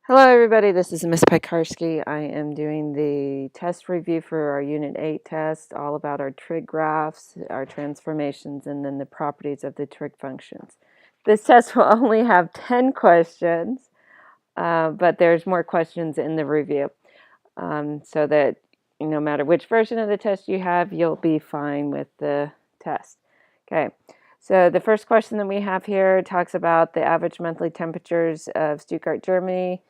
Hello everybody, this is Miss Pekarsky. I am doing the test review for our Unit 8 test, all about our trig graphs, our transformations, and then the properties of the trig functions. This test will only have 10 questions, but there's more questions in the review, so that no matter which version of the test you have, you'll be fine with the test. Okay, so the first question that we have here talks about the average monthly temperatures of Stuttgart, Germany,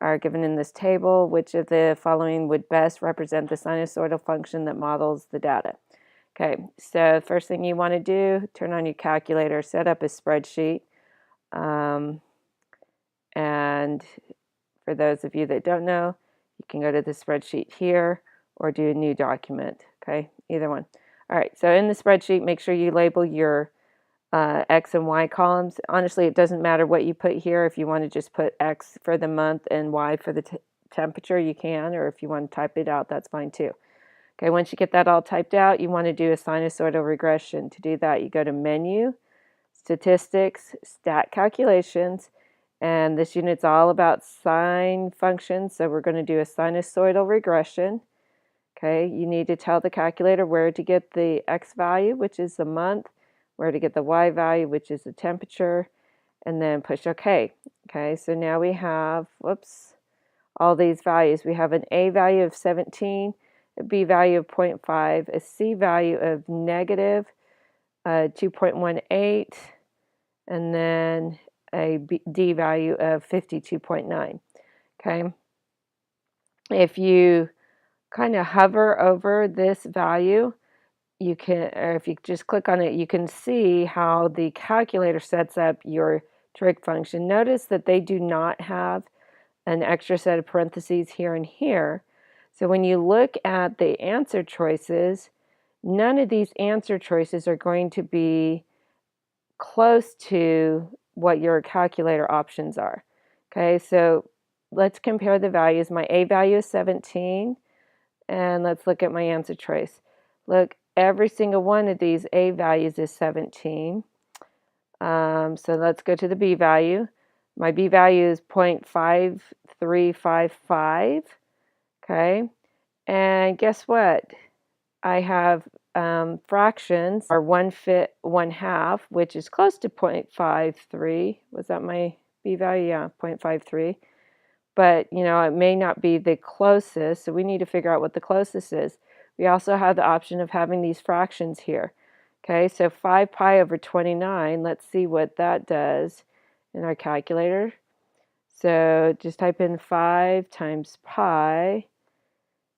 are given in this table. Which of the following would best represent the sinusoidal function that models the data? Okay, so first thing you want to do, turn on your calculator, set up a spreadsheet. And for those of you that don't know, you can go to the spreadsheet here or do a new document, okay, either one. All right, so in the spreadsheet, make sure you label your X and Y columns. Honestly, it doesn't matter what you put here. If you want to just put X for the month and Y for the temperature, you can, or if you want to type it out, that's fine too. Okay, once you get that all typed out, you want to do a sinusoidal regression. To do that, you go to Menu, Statistics, Stat Calculations, and this unit's all about sine functions, so we're going to do a sinusoidal regression. Okay, you need to tell the calculator where to get the X value, which is the month, where to get the Y value, which is the temperature, and then push OK. Okay, so now we have, all these values. We have an A value of 17, a B value of 0.5, a C value of negative 2.18, and then a D value of 52.9. Okay, if you kind of hover over this value, you can, or if you just click on it, you can see how the calculator sets up your trig function. Notice that they do not have an extra set of parentheses here and here. So when you look at the answer choices, none of these answer choices are going to be close to what your calculator options are. Okay, so let's compare the values. My A value is 17, and let's look at my answer choice. Look, every single one of these A values is 17. So let's go to the B value. My B value is 0.5355. Okay, and guess what? I have fractions are 1/5, which is close to 0.53. Was that my B value? Yeah, 0.53. But, it may not be the closest, so we need to figure out what the closest is. We also have the option of having these fractions here. Okay, so 5 pi over 29, let's see what that does in our calculator. So just type in 5 times pi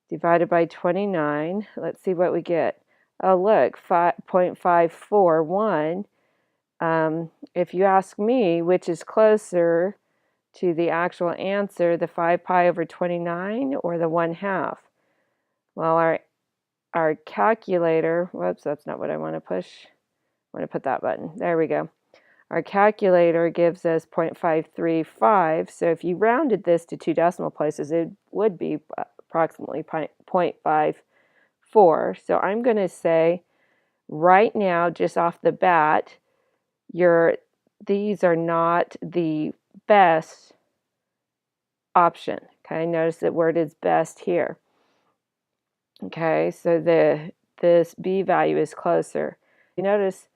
divided by 29. Let's see what we get. Oh, look, 0.541. If you ask me which is closer to the actual answer, the 5 pi over 29 or the 1/2? Well, our calculator, whoops, that's not what I want to push. I want to put that button. There we go. Our calculator gives us 0.535, so if you rounded this to 2 decimal places, it would be approximately 0.54. So I'm going to say right now, just off the bat, these are not the best option. Okay, notice the word is best here. Okay, so this B value is closer. You notice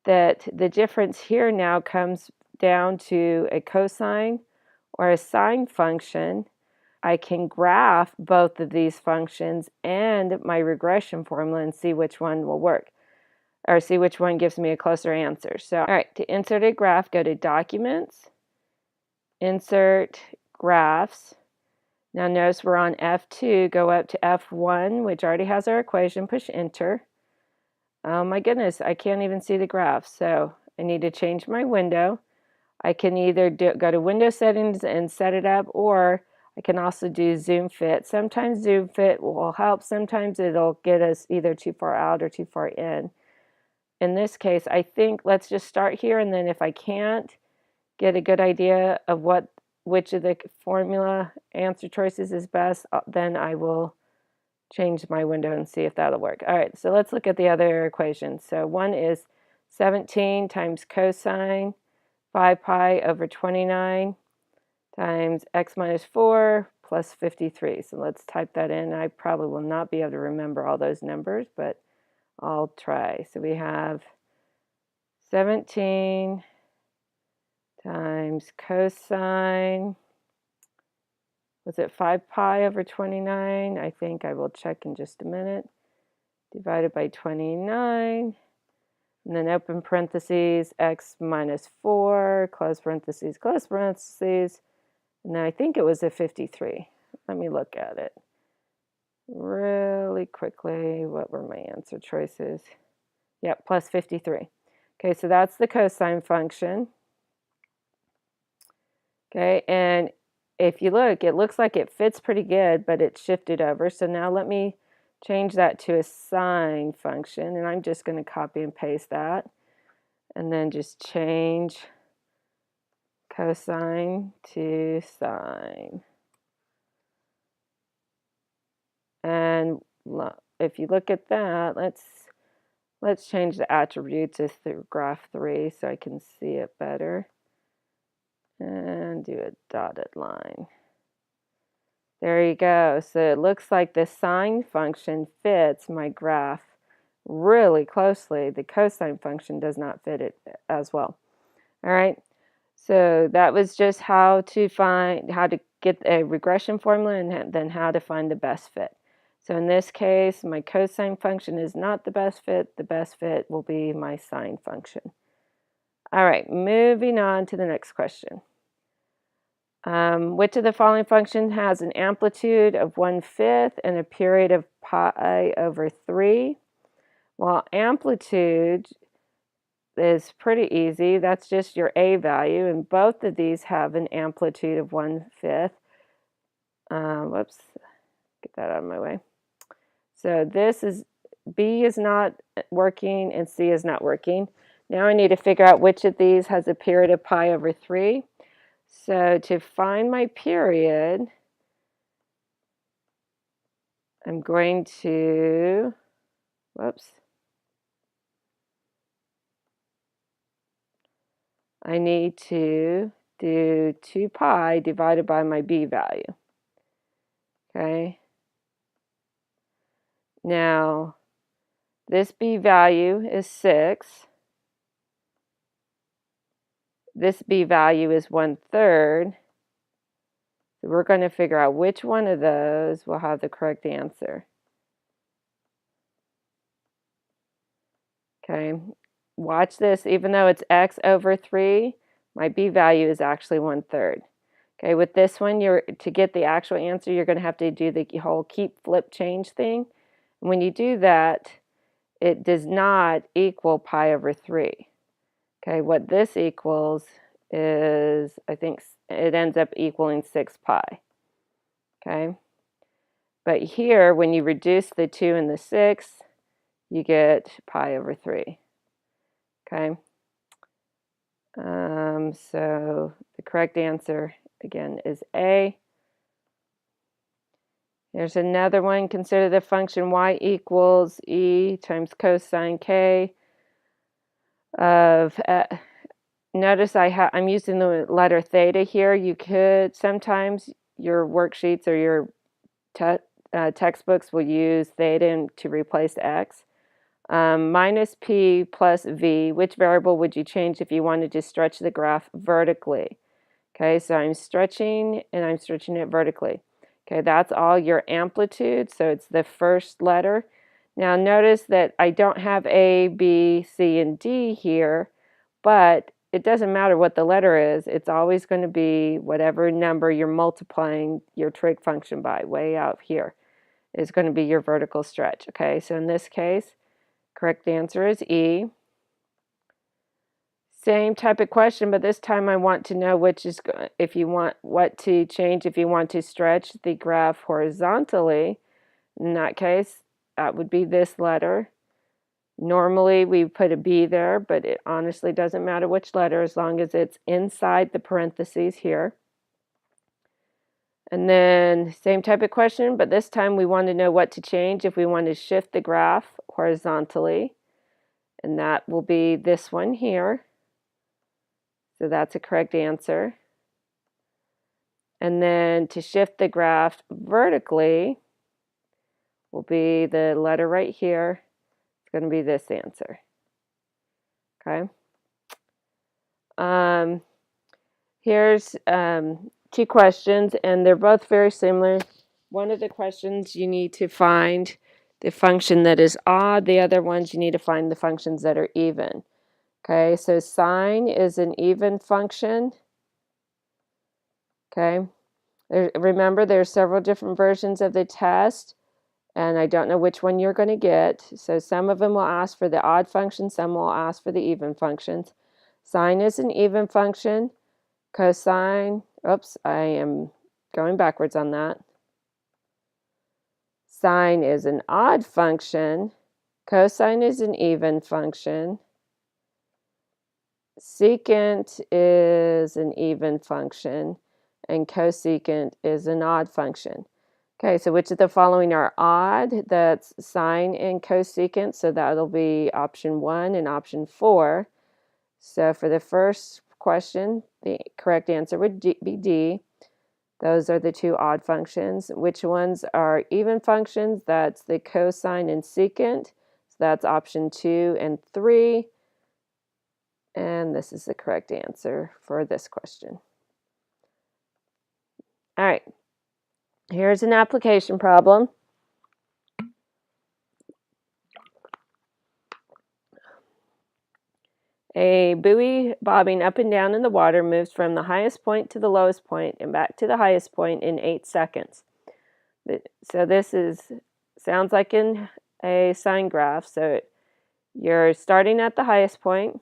that the difference here now comes down to a cosine or a sine function. I can graph both of these functions and my regression formula and see which one will work, or see which one gives me a closer answer. So, all right, to insert a graph, go to Documents, Insert Graphs. Now notice we're on F2, go up to F1, which already has our equation, push enter. Oh my goodness, I can't even see the graph, so I need to change my window. I can either go to window settings and set it up, or I can also do zoom fit. Sometimes zoom fit will help, sometimes it'll get us either too far out or too far in. In this case, I think let's just start here, and then if I can't get a good idea of which of the formula answer choices is best, then I will change my window and see if that'll work. All right, so let's look at the other equations. So one is 17 times cosine 5 pi over 29 times x minus 4 plus 53. So let's type that in. I probably will not be able to remember all those numbers, but I'll try. So we have 17 times cosine, was it 5 pi over 29? I think I will check in just a minute. Divided by 29. And then open parentheses, x minus 4, close parentheses, close parentheses. And then I think it was a 53. Let me look at it really quickly. What were my answer choices? Yep, plus 53. Okay, so that's the cosine function. Okay, and if you look, it looks like it fits pretty good, but it's shifted over. So now let me change that to a sine function, and I'm just going to copy and paste that, and then just change cosine to sine. And if you look at that, let's change the attributes to graph 3 so I can see it better. And do a dotted line. There you go. So it looks like the sine function fits my graph really closely. The cosine function does not fit it as well. All right. So that was just how to get a regression formula and then how to find the best fit. So in this case, my cosine function is not the best fit. The best fit will be my sine function. All right, moving on to the next question. Which of the following functions has an amplitude of 1/5 and a period of pi over 3? Well, amplitude is pretty easy. That's just your a value, and both of these have an amplitude of 1/5. Whoops, get that out of my way. So this is B is not working and C is not working. Now I need to figure out which of these has a period of pi over 3. So to find my period, I'm going to, I need to do 2 pi divided by my B value. Okay. Now, this B value is 6. This B value is 1/3. So we're going to figure out which one of those will have the correct answer. Okay, watch this. Even though it's x over 3, my B value is actually 1/3. Okay, with this one, to get the actual answer, you're going to have to do the whole keep, flip, change thing. And when you do that, it does not equal pi over 3. Okay, what this equals is, I think it ends up equaling 6 pi. Okay, but here, when you reduce the 2 and the 6, you get pi over 3. Okay, so the correct answer, again, is A. There's another one. Consider the function y equals e times cosine k of, notice I'm using the letter theta here. You could, sometimes your worksheets or your textbooks will use theta to replace x. Minus p plus v, which variable would you change if you wanted to stretch the graph vertically? Okay, so I'm stretching and I'm stretching it vertically. Okay, that's all your amplitude, so it's the first letter. Now notice that I don't have A, B, C, and D here, but it doesn't matter what the letter is. It's always going to be whatever number you're multiplying your trig function by, way out here, is going to be your vertical stretch. Okay, so in this case, correct answer is E. Same type of question, but this time I want to know which is, if you want what to change, if you want to stretch the graph horizontally. In that case, that would be this letter. Normally we put a B there, but it honestly doesn't matter which letter as long as it's inside the parentheses here. And then same type of question, but this time we want to know what to change if we want to shift the graph horizontally. And that will be this one here. So that's a correct answer. And then to shift the graph vertically will be the letter right here. It's going to be this answer. Okay. Here's two questions, and they're both very similar. One of the questions you need to find the function that is odd. The other ones you need to find the functions that are even. Okay, so sine is an even function. Okay, remember there's several different versions of the test, and I don't know which one you're going to get. So some of them will ask for the odd function, some will ask for the even functions. Sine is an even function. Cosine, oops, I am going backwards on that. Sine is an odd function. Cosine is an even function. Secant is an even function. And cosecant is an odd function. Okay, so which of the following are odd? That's sine and cosecant, so that'll be option 1 and option 4. So for the first question, the correct answer would be D. Those are the two odd functions. Which ones are even functions? That's the cosine and secant. So that's option 2 and 3. And this is the correct answer for this question. All right, here's an application problem. A buoy bobbing up and down in the water moves from the highest point to the lowest point and back to the highest point in 8 seconds. So this sounds like in a sine graph. So you're starting at the highest point,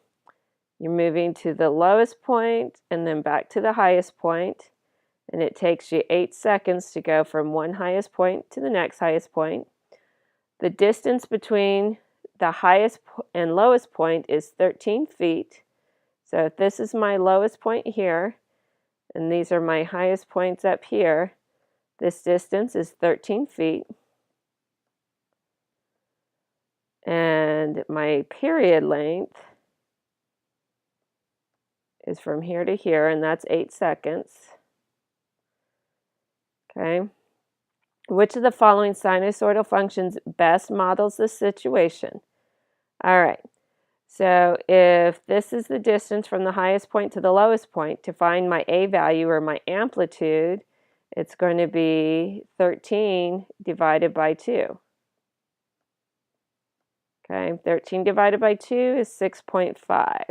you're moving to the lowest point and then back to the highest point, and it takes you 8 seconds to go from one highest point to the next highest point. The distance between the highest and lowest point is 13 feet. So if this is my lowest point here, and these are my highest points up here, this distance is 13 feet. And my period length is from here to here, and that's 8 seconds. Okay. Which of the following sinusoidal functions best models the situation? All right. So if this is the distance from the highest point to the lowest point, to find my A value or my amplitude, it's going to be 13 divided by 2. Okay, 13 divided by 2 is 6.5.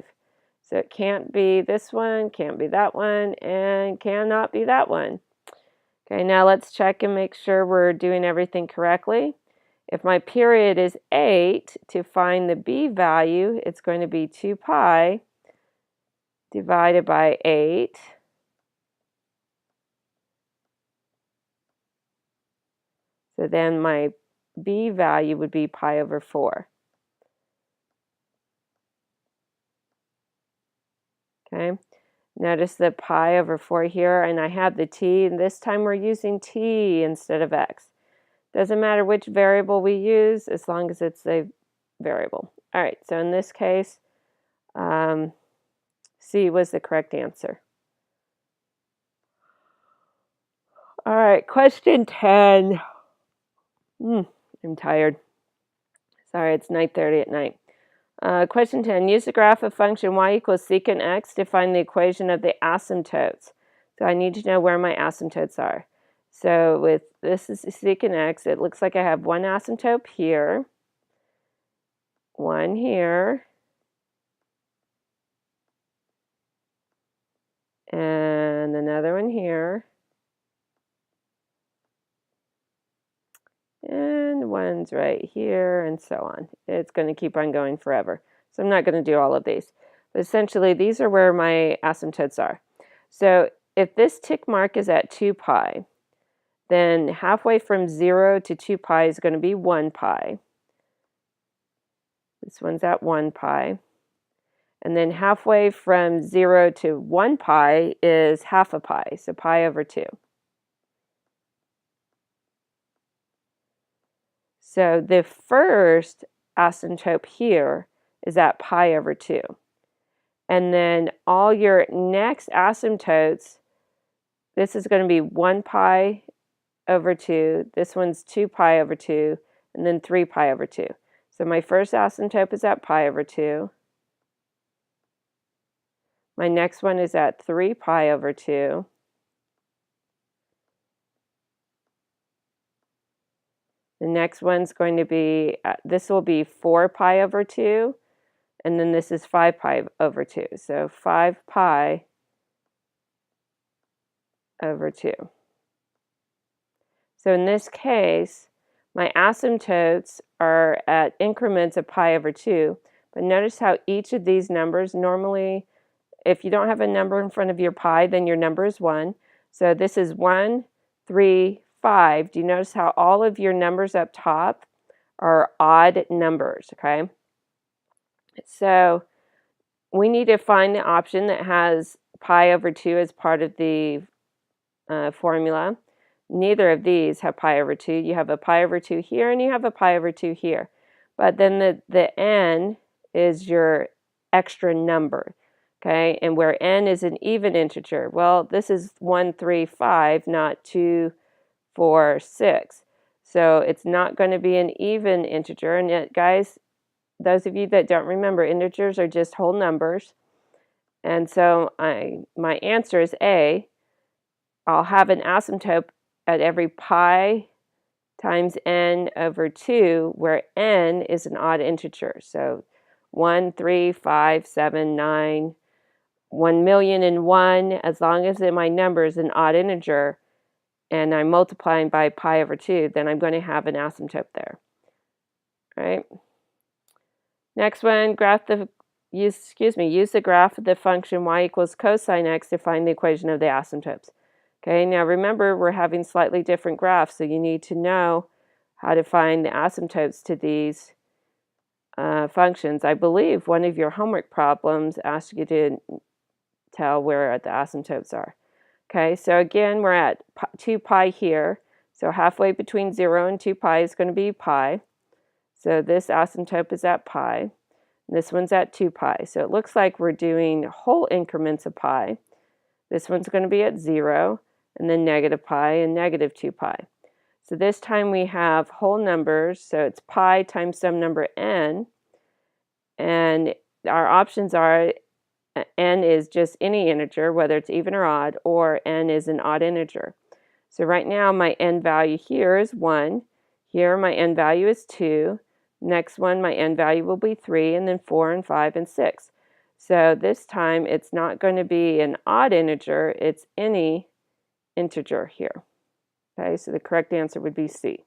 So it can't be this one, can't be that one, and cannot be that one. Okay, now let's check and make sure we're doing everything correctly. If my period is 8, to find the B value, it's going to be 2 pi divided by 8. So then my B value would be pi over 4. Okay, notice the pi over 4 here, and I have the t, and this time we're using t instead of x. Doesn't matter which variable we use as long as it's a variable. All right, so in this case, C was the correct answer. All right, question 10. I'm tired. Sorry, it's 9:30 at night. Question 10. Use the graph of function y equals secant x to find the equation of the asymptotes. So I need to know where my asymptotes are. So with this is secant x, it looks like I have one asymptote here, one here, and another one here, and one's right here, and so on. It's going to keep on going forever. So I'm not going to do all of these. But essentially, these are where my asymptotes are. So if this tick mark is at 2 pi, then halfway from 0 to 2 pi is going to be 1 pi. This one's at 1 pi. And then halfway from 0 to 1 pi is half a pi, so pi over 2. So the first asymptote here is at pi over 2. And then all your next asymptotes this is going to be 1 pi over 2. This one's 2 pi over 2, and then 3 pi over 2. So my first asymptote is at pi over 2. My next one is at 3 pi over 2. The next one's going to be, this will be 4 pi over 2, and then this is 5 pi over 2. So 5 pi over 2. So in this case, my asymptotes are at increments of pi over 2, but notice how each of these numbers normally, if you don't have a number in front of your pi, then your number is 1. So this is 1, 3, 5. Do you notice how all of your numbers up top are odd numbers, okay? So we need to find the option that has pi over 2 as part of the formula. Neither of these have pi over 2. You have a pi over 2 here, and you have a pi over 2 here. But then the n is your extra number, okay? And where n is an even integer, well, this is 1, 3, 5, not 2, 4, 6. So it's not going to be an even integer. And yet, guys, those of you that don't remember, integers are just whole numbers. And so my answer is A. I'll have an asymptote at every pi times n over 2, where n is an odd integer. So 1, 3, 5, 7, 9, 1,000,001, as long as my number is an odd integer and I'm multiplying by pi over 2, then I'm going to have an asymptote there. All right. Next one, use the graph of the function y equals cosine x to find the equation of the asymptotes. Okay, now remember, we're having slightly different graphs, so you need to know how to find the asymptotes to these functions. I believe one of your homework problems asked you to tell where the asymptotes are. Okay, so again, we're at 2 pi here, so halfway between 0 and 2 pi is going to be pi. So this asymptote is at pi. This one's at 2 pi. So it looks like we're doing whole increments of pi. This one's going to be at 0, and then negative pi and negative 2 pi. So this time we have whole numbers, so it's pi times some number n, and our options are n is just any integer, whether it's even or odd, or n is an odd integer. So right now my n value here is 1, here my n value is 2, next one my n value will be 3, and then 4 and 5 and 6. So this time it's not going to be an odd integer, it's any integer here. Okay, so the correct answer would be C.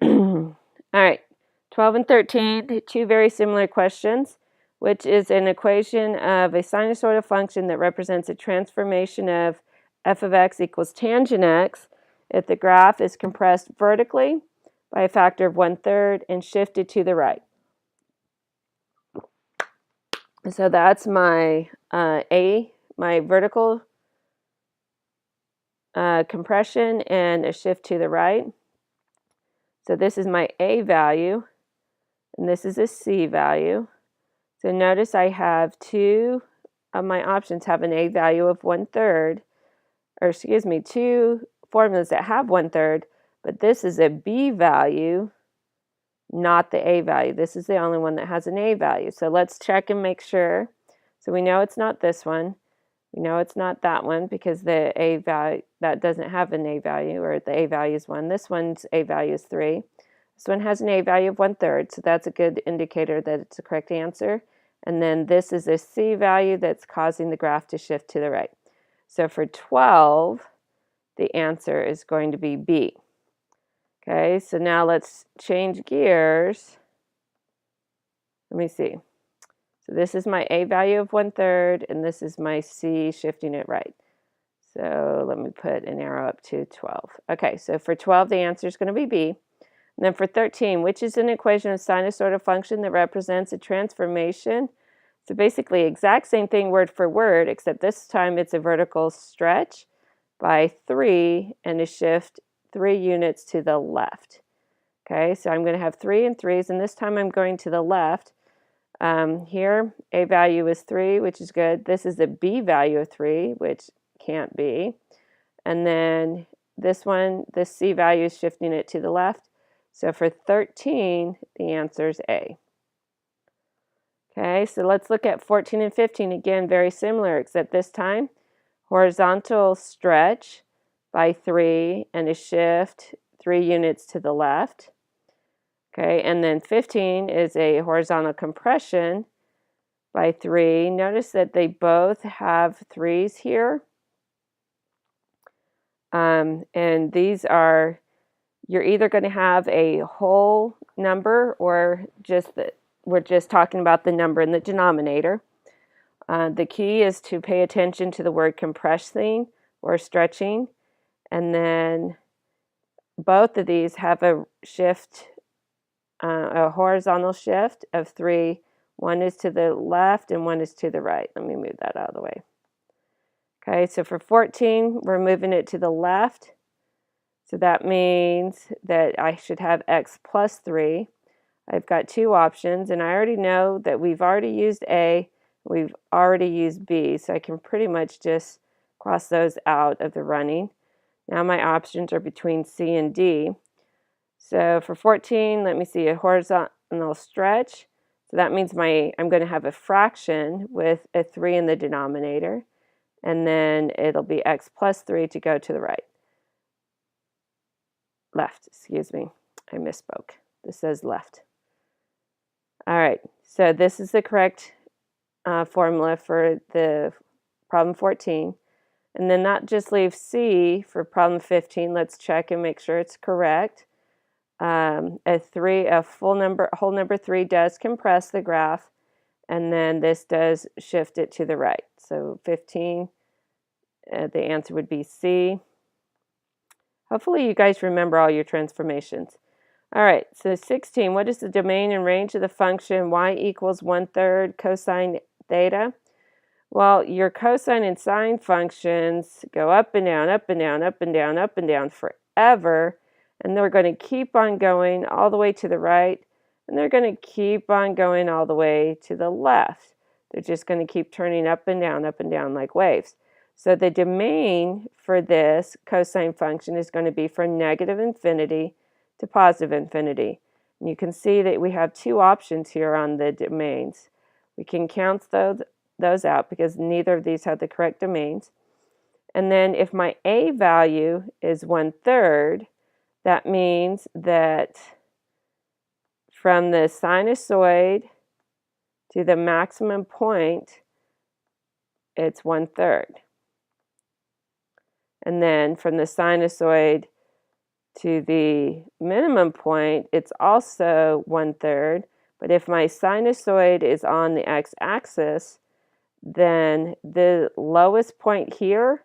All right, 12 and 13, two very similar questions, which is an equation of a sinusoidal function that represents a transformation of f of x equals tangent x if the graph is compressed vertically by a factor of 1/3 and shifted to the right. So that's my my vertical compression and a shift to the right. So this is my A value, and this is a C value. So notice I have two of my options have an A value of 1/3, or excuse me, two formulas that have 1/3, but this is a B value, not the A value. This is the only one that has an A value. So let's check and make sure. So we know it's not this one. We know it's not that one because the A value, that doesn't have an A value, or the A value is 1. This one's A value is 3. This one has an A value of 1/3, so that's a good indicator that it's the correct answer. And then this is a C value that's causing the graph to shift to the right. So for 12, the answer is going to be B. Okay, so now let's change gears. Let me see. So this is my A value of 1/3, and this is my C shifting it right. So let me put an arrow up to 12. Okay, so for 12, the answer is going to be B. And then for 13, which is an equation of sinusoidal function that represents a transformation. So basically, exact same thing word for word, except this time it's a vertical stretch by 3 and a shift 3 units to the left. Okay, so I'm going to have 3 and 3s, and this time I'm going to the left. Here, a value is 3, which is good. This is a b value of 3, which can't be. And then this one, this c value is shifting it to the left. So for 13, the answer is A. Okay, so let's look at 14 and 15. Again, very similar, except this time, horizontal stretch by 3 and a shift 3 units to the left. Okay, and then 15 is a horizontal compression by 3. Notice that they both have 3's here. And these are, you're either going to have a whole number or we're just talking about the number in the denominator. The key is to pay attention to the word compressing or stretching. And then both of these have a shift, a horizontal shift of 3. One is to the left and one is to the right. Let me move that out of the way. Okay, so for 14, we're moving it to the left. So that means that I should have x plus 3. I've got 2 options, and I already know that we've already used A, we've already used B, so I can pretty much just cross those out of the running. Now my options are between C and D. So for 14, let me see, a horizontal stretch. So that means I'm going to have a fraction with a 3 in the denominator, and then it'll be x plus 3 to go to the right. Left, excuse me, I misspoke. This says left. All right, so this is the correct formula for the problem 14. And then that just leaves C for problem 15. Let's check and make sure it's correct. A whole number 3 does compress the graph, and then this does shift it to the right. So 15, the answer would be C. Hopefully you guys remember all your transformations. All right, so 16, what is the domain and range of the function y equals 1/3 cosine theta? Well, your cosine and sine functions go up and down, up and down, up and down, up and down forever, and they're going to keep on going all the way to the right, and they're going to keep on going all the way to the left. They're just going to keep turning up and down like waves. So the domain for this cosine function is going to be from negative infinity to positive infinity. And you can see that we have 2 options here on the domains. We can count those out because neither of these have the correct domains. And then if my A value is 1/3, that means that from the sinusoid to the maximum point, it's 1/3. And then from the sinusoid to the minimum point, it's also 1/3. But if my sinusoid is on the x-axis, then the lowest point here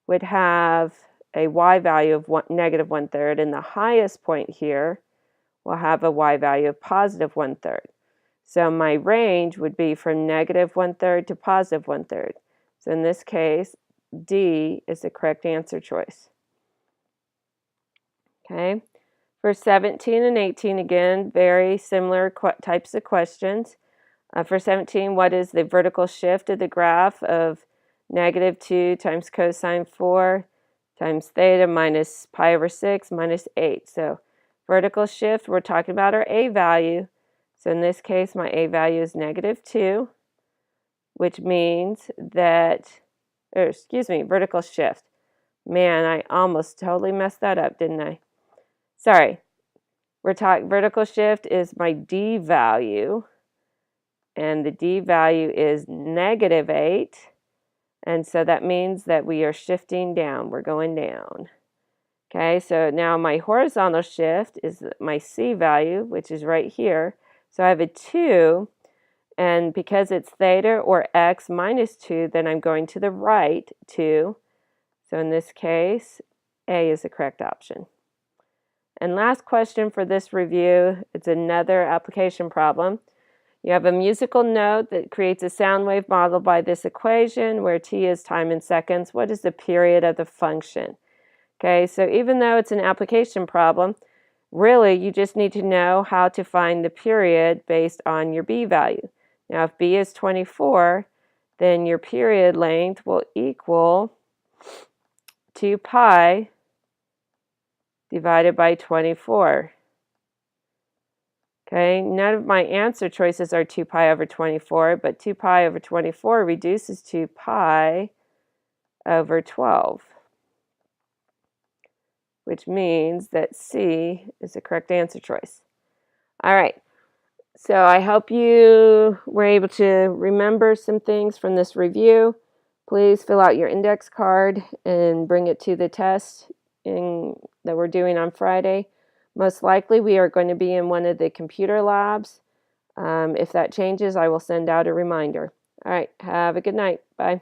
would have a y value of negative 1/3, and the highest point here will have a y value of positive 1/3. So my range would be from negative 1/3 to positive 1/3. So in this case, D is the correct answer choice. Okay, for 17 and 18, again, very similar types of questions. For 17, what is the vertical shift of the graph of -2 times cosine 4 times theta minus pi over 6 minus 8? So vertical shift, we're talking about our A value. So in this case, my A value is -2, which means that, vertical shift. Man, I almost totally messed that up, didn't I? Sorry. We're talking vertical shift is my D value, and the D value is -8, and so that means that we are shifting down. We're going down. Okay, so now my horizontal shift is my C value, which is right here. So I have a 2, and because it's theta or x minus 2, then I'm going to the right 2. So in this case, A is the correct option. And last question for this review, it's another application problem. You have a musical note that creates a sound wave modeled by this equation where t is time in seconds. What is the period of the function? Okay, so even though it's an application problem, really you just need to know how to find the period based on your b value. Now, if b is 24, then your period length will equal 2 pi divided by 24. Okay, none of my answer choices are 2 pi over 24, but 2 pi over 24 reduces to pi over 12, which means that C is the correct answer choice. All right, so I hope you were able to remember some things from this review. Please fill out your index card and bring it to the test that we're doing on Friday. Most likely we are going to be in one of the computer labs. If that changes, I will send out a reminder. All right, have a good night. Bye.